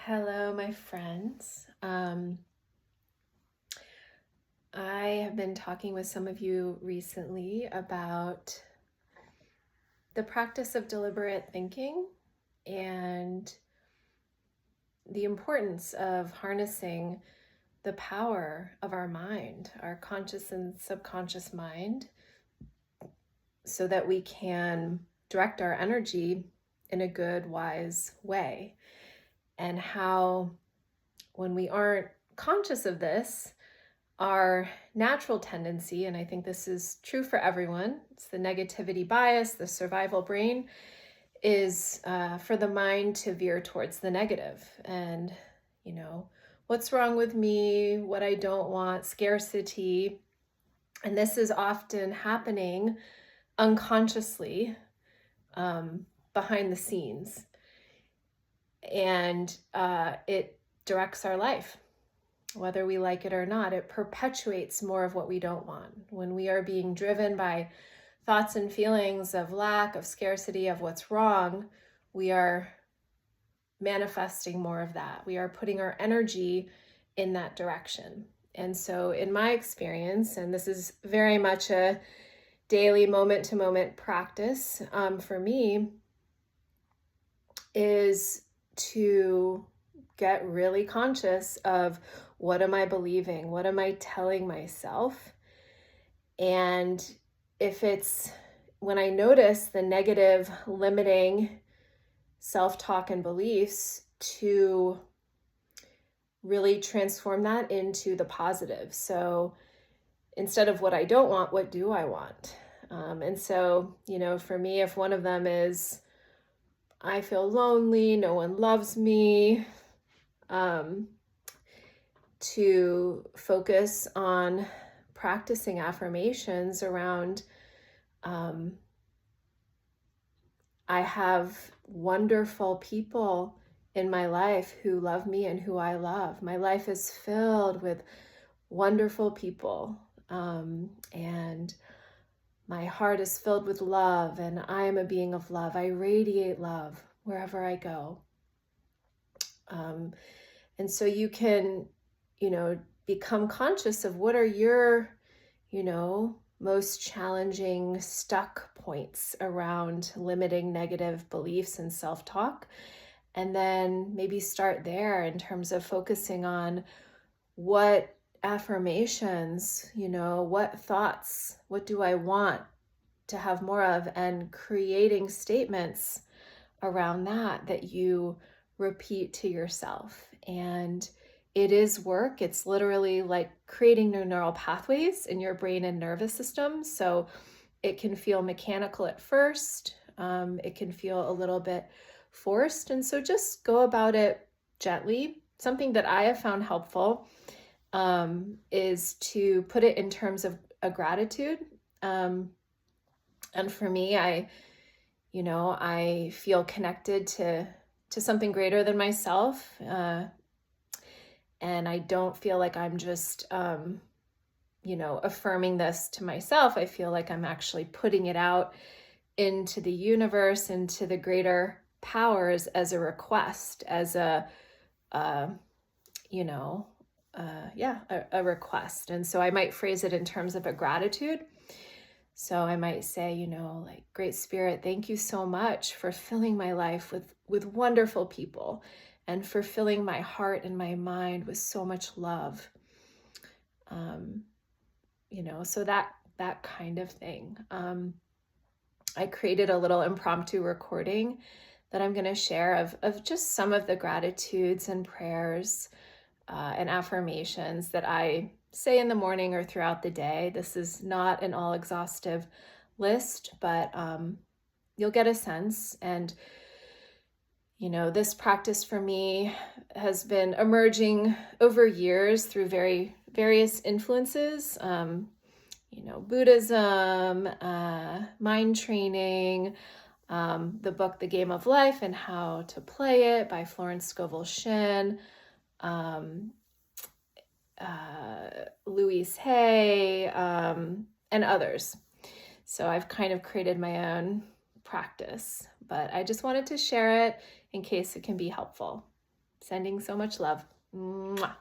Hello, my friends. I have been talking with some of you recently about the practice of deliberate thinking and the importance of harnessing the power of our mind, our conscious and subconscious mind, so that we can direct our energy in a good, wise way. And how, when we aren't conscious of this, our natural tendency, and I think this is true for everyone, it's the negativity bias, the survival brain, is for the mind to veer towards the negative. And, what's wrong with me, what I don't want, scarcity. And this is often happening unconsciously, behind the scenes. And it directs our life. Whether we like it or not, it perpetuates more of what we don't want. When we are being driven by thoughts and feelings of lack, of scarcity, of what's wrong, we are manifesting more of that. We are putting our energy in that direction. And so, in my experience, and this is very much a daily moment to moment practice for me, is to get really conscious of what am I believing? What am I telling myself? And if it's when I notice the negative, limiting self-talk and beliefs, to really transform that into the positive. So instead of what I don't want, what do I want? And so, for me, if one of them is, I feel lonely, no one loves me, to focus on practicing affirmations around, I have wonderful people in my life who love me and who I love. My life is filled with wonderful people, and my heart is filled with love, and I am a being of love. I radiate love wherever I go. And so you can, become conscious of what are your, most challenging stuck points around limiting negative beliefs and self-talk. And then maybe start there in terms of focusing on what affirmations, what thoughts, what do I want to have more of, and creating statements around that you repeat to yourself. And it is work. It's literally like creating new neural pathways in your brain and nervous system. So it can feel mechanical at first. It can feel a little bit forced. And so just go about it gently. Something that I have found helpful is to put it in terms of a gratitude. And for me, I feel connected to something greater than myself. And I don't feel like I'm just, affirming this to myself. I feel like I'm actually putting it out into the universe, into the greater powers as a request, as a request. And so I might phrase it in terms of a gratitude. So I might say, like, Great Spirit, thank you so much for filling my life with wonderful people, and for filling my heart and my mind with so much love. So that kind of thing. I created a little impromptu recording that I'm going to share of just some of the gratitudes and prayers and affirmations that I say in the morning or throughout the day. This is not an all exhaustive list, but you'll get a sense. And, this practice for me has been emerging over years through various influences, Buddhism, mind training, the book, The Game of Life and How to Play It by Florence Scovel Shinn, Louise Hay, and others. So I've kind of created my own practice, but I just wanted to share it in case it can be helpful. Sending so much love. Mwah.